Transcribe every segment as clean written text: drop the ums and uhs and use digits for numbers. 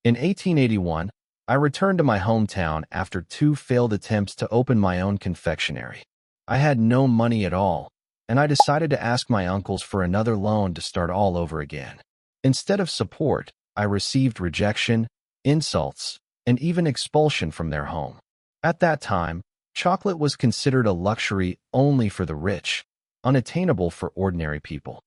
In 1881, I returned to my hometown after 2 failed attempts to open my own confectionery. I had no money at all, and I decided to ask my uncles for another loan to start all over again. Instead of support, I received rejection, insults, and even expulsion from their home. At that time, chocolate was considered a luxury only for the rich, unattainable for ordinary people.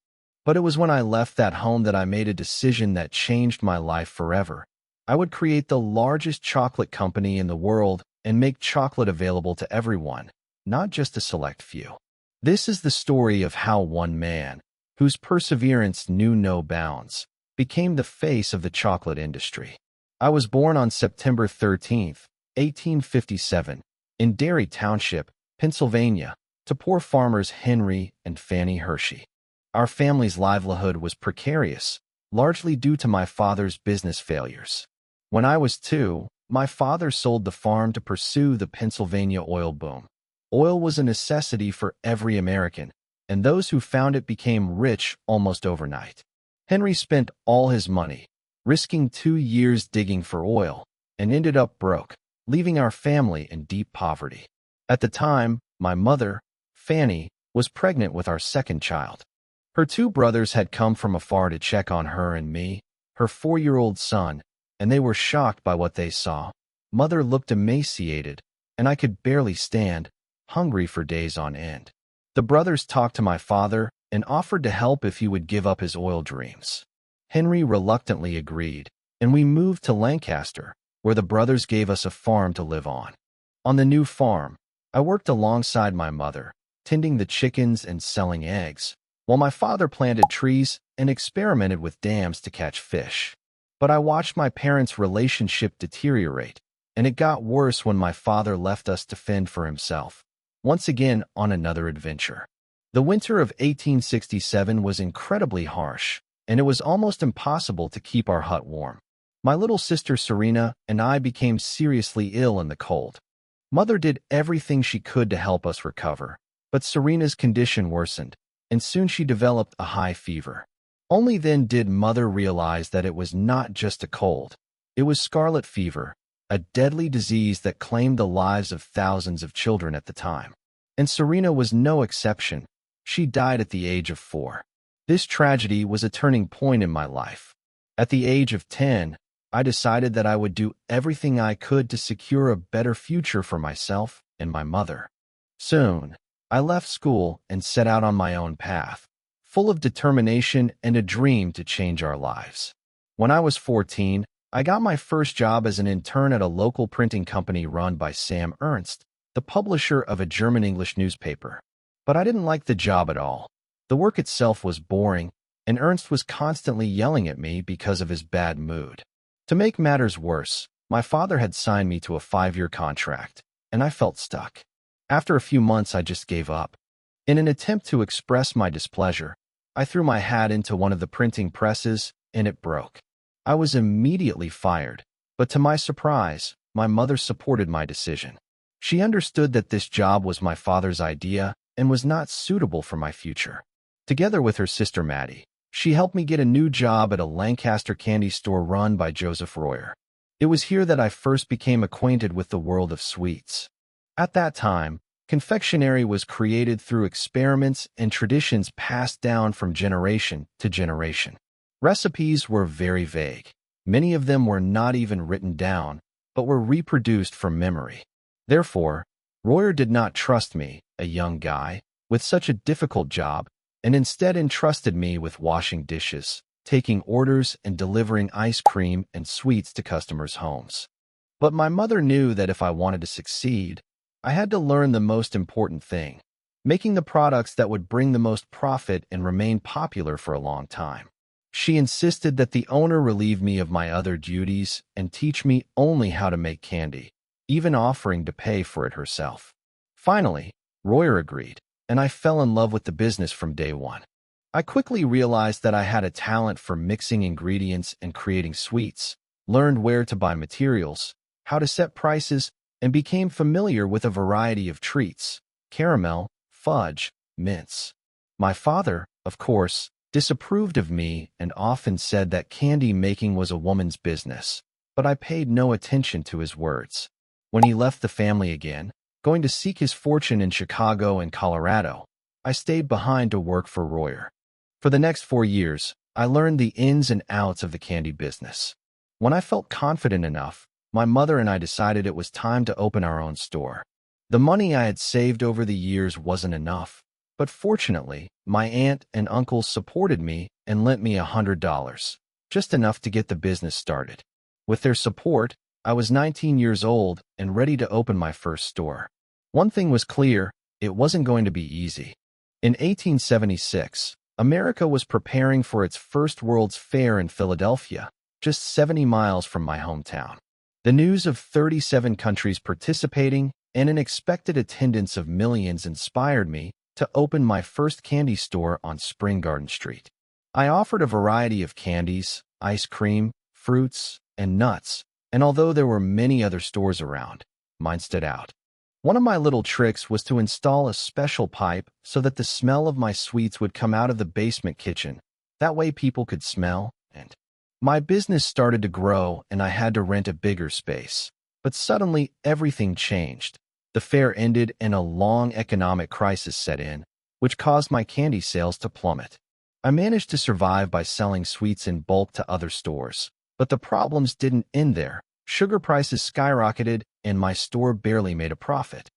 But it was when I left that home that I made a decision that changed my life forever. I would create the largest chocolate company in the world and make chocolate available to everyone, not just a select few. This is the story of how one man, whose perseverance knew no bounds, became the face of the chocolate industry. I was born on September 13, 1857, in Derry Township, Pennsylvania, to poor farmers Henry and Fanny Hershey. Our family's livelihood was precarious, largely due to my father's business failures. When I was 2, my father sold the farm to pursue the Pennsylvania oil boom. Oil was a necessity for every American, and those who found it became rich almost overnight. Henry spent all his money, risking 2 years digging for oil, and ended up broke, leaving our family in deep poverty. At the time, my mother, Fanny, was pregnant with our second child. Her 2 brothers had come from afar to check on her and me, her 4-year-old son, and they were shocked by what they saw. Mother looked emaciated, and I could barely stand, hungry for days on end. The brothers talked to my father and offered to help if he would give up his oil dreams. Henry reluctantly agreed, and we moved to Lancaster, where the brothers gave us a farm to live on. On the new farm, I worked alongside my mother, tending the chickens and selling eggs, while my father planted trees and experimented with dams to catch fish. But I watched my parents' relationship deteriorate, and it got worse when my father left us to fend for himself, once again on another adventure. The winter of 1867 was incredibly harsh, and it was almost impossible to keep our hut warm. My little sister Serena and I became seriously ill in the cold. Mother did everything she could to help us recover, but Serena's condition worsened, and soon she developed a high fever. Only then did Mother realize that it was not just a cold. It was scarlet fever, a deadly disease that claimed the lives of thousands of children at the time. And Serena was no exception. She died at the age of 4. This tragedy was a turning point in my life. At the age of 10, I decided that I would do everything I could to secure a better future for myself and my mother. Soon, I left school and set out on my own path, full of determination and a dream to change our lives. When I was 14, I got my first job as an intern at a local printing company run by Sam Ernst, the publisher of a German-English newspaper. But I didn't like the job at all. The work itself was boring, and Ernst was constantly yelling at me because of his bad mood. To make matters worse, my father had signed me to a 5-year contract, and I felt stuck. After a few months, I just gave up. In an attempt to express my displeasure, I threw my hat into one of the printing presses, and it broke. I was immediately fired, but to my surprise, my mother supported my decision. She understood that this job was my father's idea and was not suitable for my future. Together with her sister Maddie, she helped me get a new job at a Lancaster candy store run by Joseph Royer. It was here that I first became acquainted with the world of sweets. At that time, confectionery was created through experiments and traditions passed down from generation to generation. Recipes were very vague. Many of them were not even written down, but were reproduced from memory. Therefore, Royer did not trust me, a young guy, with such a difficult job, and instead entrusted me with washing dishes, taking orders, and delivering ice cream and sweets to customers' homes. But my mother knew that if I wanted to succeed, I had to learn the most important thing, making the products that would bring the most profit and remain popular for a long time. She insisted that the owner relieve me of my other duties and teach me only how to make candy, even offering to pay for it herself. Finally, Royer agreed, and I fell in love with the business from day one. I quickly realized that I had a talent for mixing ingredients and creating sweets, learned where to buy materials, how to set prices, and became familiar with a variety of treats: caramel, fudge, mints. My father, of course, disapproved of me and often said that candy making was a woman's business. but I paid no attention to his words. When he left the family again, going to seek his fortune in Chicago and Colorado, I stayed behind to work for Royer. For the next 4 years, I learned the ins and outs of the candy business. When I felt confident enough, my mother and I decided it was time to open our own store. The money I had saved over the years wasn't enough, but fortunately, my aunt and uncles supported me and lent me $100, just enough to get the business started. With their support, I was 19 years old and ready to open my first store. One thing was clear, it wasn't going to be easy. In 1876, America was preparing for its first World's Fair in Philadelphia, just 70 miles from my hometown. The news of 37 countries participating and an expected attendance of millions inspired me to open my first candy store on Spring Garden Street. I offered a variety of candies, ice cream, fruits, and nuts, and although there were many other stores around, mine stood out. One of my little tricks was to install a special pipe so that the smell of my sweets would come out of the basement kitchen. That way people could smell, and my business started to grow and I had to rent a bigger space. But suddenly everything changed. The fair ended and a long economic crisis set in, which caused my candy sales to plummet. I managed to survive by selling sweets in bulk to other stores, but the problems didn't end there. Sugar prices skyrocketed and my store barely made a profit.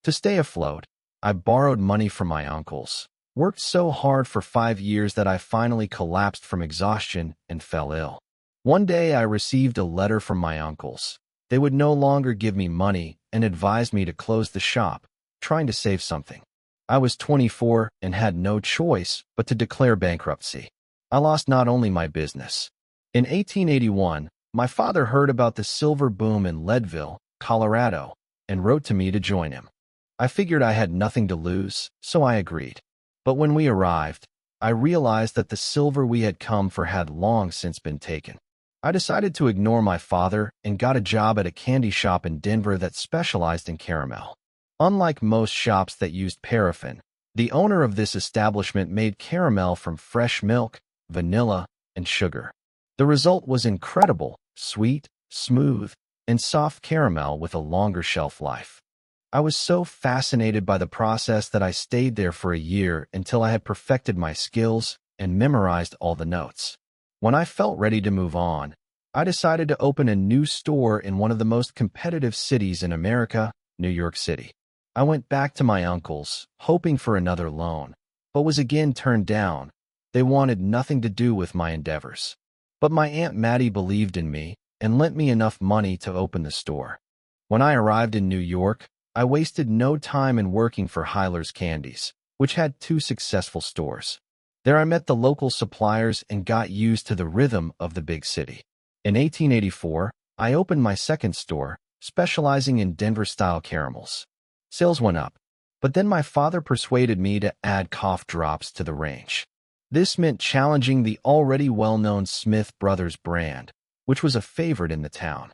To stay afloat, I borrowed money from my uncles, worked so hard for 5 years that I finally collapsed from exhaustion and fell ill. One day I received a letter from my uncles. They would no longer give me money and advised me to close the shop, trying to save something. I was 24 and had no choice but to declare bankruptcy. I lost not only my business. In 1881, my father heard about the silver boom in Leadville, Colorado, and wrote to me to join him. I figured I had nothing to lose, so I agreed. But when we arrived, I realized that the silver we had come for had long since been taken. I decided to ignore my father and got a job at a candy shop in Denver that specialized in caramel. Unlike most shops that used paraffin, the owner of this establishment made caramel from fresh milk, vanilla, and sugar. The result was incredible, sweet, smooth, and soft caramel with a longer shelf life. I was so fascinated by the process that I stayed there for a year until I had perfected my skills and memorized all the notes. When I felt ready to move on, I decided to open a new store in one of the most competitive cities in America, New York City. I went back to my uncles, hoping for another loan, but was again turned down. They wanted nothing to do with my endeavors. But my Aunt Mattie believed in me and lent me enough money to open the store. When I arrived in New York, I wasted no time in working for Hyler's Candies, which had 2 successful stores. There I met the local suppliers and got used to the rhythm of the big city. In 1884, I opened my second store, specializing in Denver-style caramels. Sales went up, but then my father persuaded me to add cough drops to the range. This meant challenging the already well-known Smith Brothers brand, which was a favorite in the town.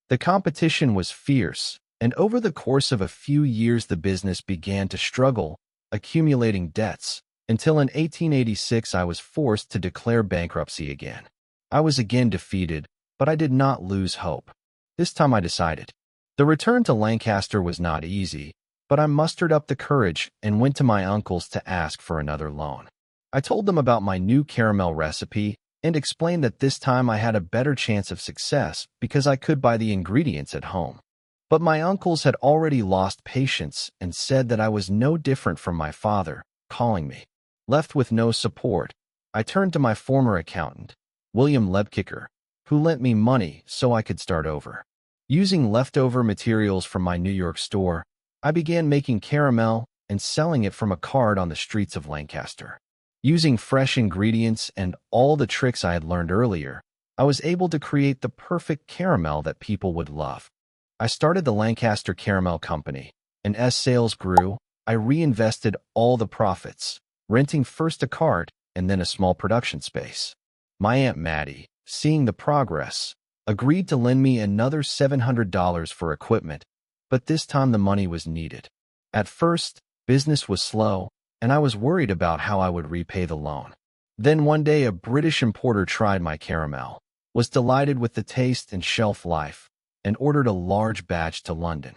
The competition was fierce, and over the course of a few years the business began to struggle, accumulating debts, until in 1886 I was forced to declare bankruptcy again. I was again defeated, but I did not lose hope. This time I decided. The return to Lancaster was not easy, but I mustered up the courage and went to my uncles to ask for another loan. I told them about my new caramel recipe and explained that this time I had a better chance of success because I could buy the ingredients at home. But my uncles had already lost patience and said that I was no different from my father, calling me. Left with no support, I turned to my former accountant, William Lebkicker, who lent me money so I could start over. Using leftover materials from my New York store, I began making caramel and selling it from a cart on the streets of Lancaster. Using fresh ingredients and all the tricks I had learned earlier, I was able to create the perfect caramel that people would love. I started the Lancaster Caramel Company, and as sales grew, I reinvested all the profits, renting first a cart and then a small production space. My Aunt Mattie, seeing the progress, agreed to lend me another $700 for equipment, but this time the money was needed. At first, business was slow, and I was worried about how I would repay the loan. Then one day a British importer tried my caramel. was delighted with the taste and shelf life, and ordered a large batch to London.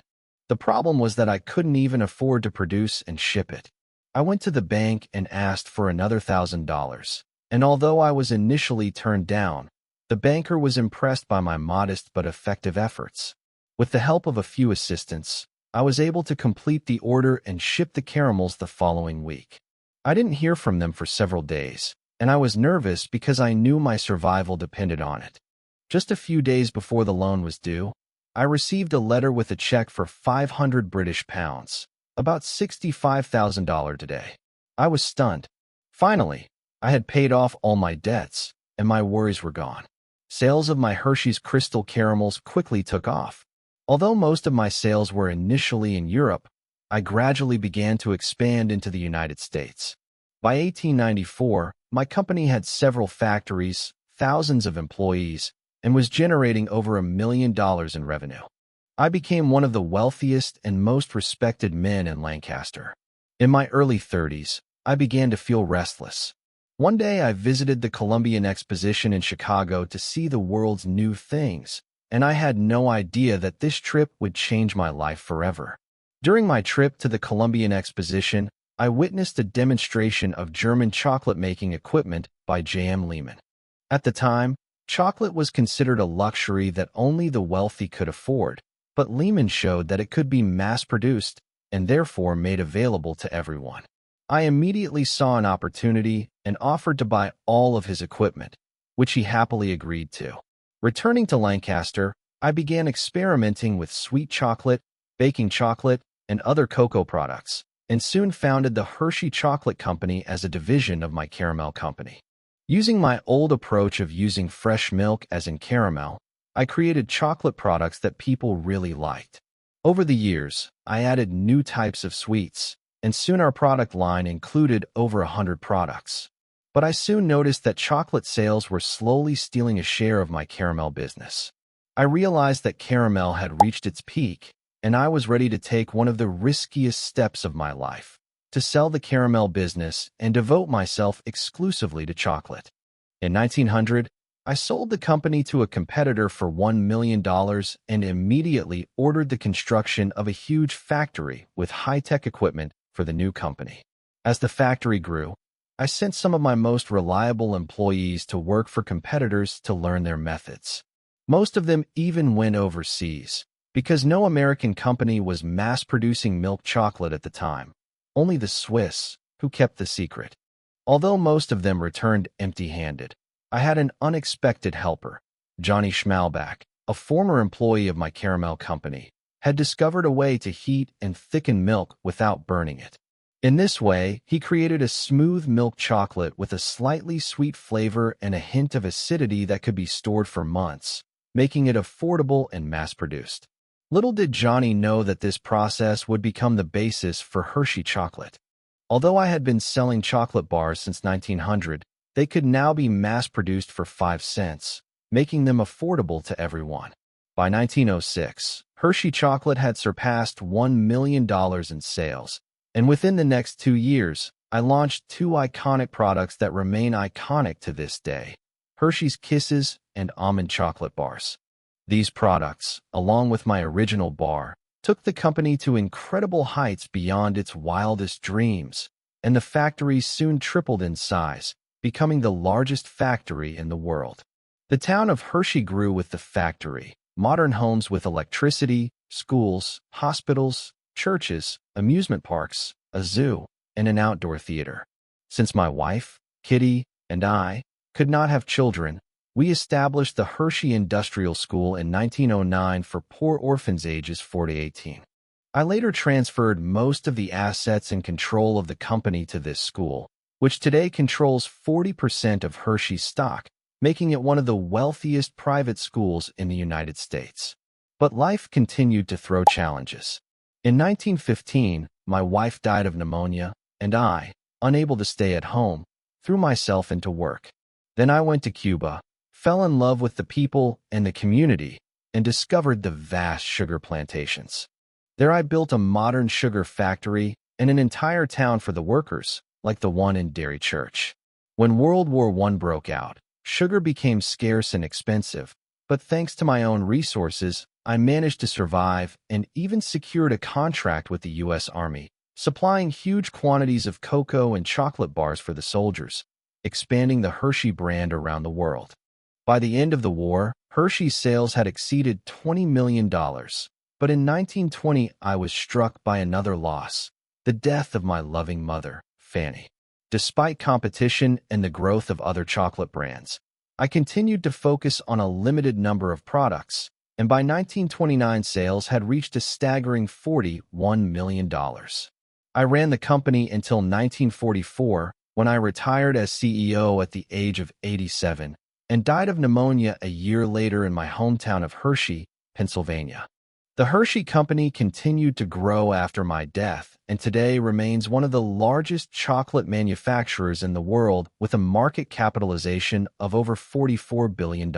The problem was that I couldn't even afford to produce and ship it. I went to the bank and asked for another $1,000, and although I was initially turned down, the banker was impressed by my modest but effective efforts. With the help of a few assistants, I was able to complete the order and ship the caramels the following week. I didn't hear from them for several days, and I was nervous because I knew my survival depended on it. Just a few days before the loan was due, I received a letter with a check for £500, about $65,000 today. I was stunned. Finally, I had paid off all my debts, and my worries were gone. Sales of my Hershey's Crystal caramels quickly took off. Although most of my sales were initially in Europe, I gradually began to expand into the United States. By 1894, my company had several factories, thousands of employees, and was generating over $1 million in revenue. I became one of the wealthiest and most respected men in Lancaster. In my early 30s, I began to feel restless. One day I visited the Columbian Exposition in Chicago to see the world's new things, and I had no idea that this trip would change my life forever. During my trip to the Columbian Exposition, I witnessed a demonstration of German chocolate-making equipment by J.M. Lehman. At the time, chocolate was considered a luxury that only the wealthy could afford, but Lehman showed that it could be mass-produced and therefore made available to everyone. I immediately saw an opportunity and offered to buy all of his equipment, which he happily agreed to. Returning to Lancaster, I began experimenting with sweet chocolate, baking chocolate, and other cocoa products, and soon founded the Hershey Chocolate Company as a division of my caramel company. Using my old approach of using fresh milk as in caramel, I created chocolate products that people really liked. Over the years, I added new types of sweets, and soon our product line included over 100 products. But I soon noticed that chocolate sales were slowly stealing a share of my caramel business. I realized that caramel had reached its peak, and I was ready to take one of the riskiest steps of my life, to sell the caramel business and devote myself exclusively to chocolate. In 1900, I sold the company to a competitor for $1 million and immediately ordered the construction of a huge factory with high-tech equipment for the new company. As the factory grew, I sent some of my most reliable employees to work for competitors to learn their methods. Most of them even went overseas, because no American company was mass-producing milk chocolate at the time, only the Swiss, who kept the secret. Although most of them returned empty-handed, I had an unexpected helper. Johnny Schmalbach, a former employee of my caramel company, had discovered a way to heat and thicken milk without burning it. In this way, he created a smooth milk chocolate with a slightly sweet flavor and a hint of acidity that could be stored for months, making it affordable and mass-produced. Little did Johnny know that this process would become the basis for Hershey chocolate. Although I had been selling chocolate bars since 1900, they could now be mass-produced for 5 cents, making them affordable to everyone. By 1906, Hershey chocolate had surpassed $1 million in sales, and within the next 2 years, I launched 2 iconic products that remain iconic to this day: Hershey's Kisses and almond chocolate bars. These products, along with my original bar, took the company to incredible heights beyond its wildest dreams, and the factory soon tripled in size, becoming the largest factory in the world. The town of Hershey grew with the factory: modern homes with electricity, schools, hospitals, churches, amusement parks, a zoo, and an outdoor theater. Since my wife, Kitty, and I could not have children, we established the Hershey Industrial School in 1909 for poor orphans ages 4 to 18. I later transferred most of the assets and control of the company to this school, which today controls 40% of Hershey's stock, making it one of the wealthiest private schools in the United States. But life continued to throw challenges. In 1915, my wife died of pneumonia, and I, unable to stay at home, threw myself into work. Then I went to Cuba, fell in love with the people and the community, and discovered the vast sugar plantations. There I built a modern sugar factory and an entire town for the workers, like the one in Dairy Church. When World War I broke out, Sugar became scarce and expensive, but thanks to my own resources, I managed to survive and even secured a contract with the U.S. Army, supplying huge quantities of cocoa and chocolate bars for the soldiers, expanding the Hershey brand around the world. By the end of the war, Hershey's sales had exceeded $20 million. But in 1920, I was struck by another loss, the death of my loving mother, Fanny. Despite competition and the growth of other chocolate brands, I continued to focus on a limited number of products, and by 1929 sales had reached a staggering $41 million. I ran the company until 1944, when I retired as CEO at the age of 87 and died of pneumonia a year later in my hometown of Hershey, Pennsylvania. The Hershey Company continued to grow after my death and today remains one of the largest chocolate manufacturers in the world with a market capitalization of over $44 billion.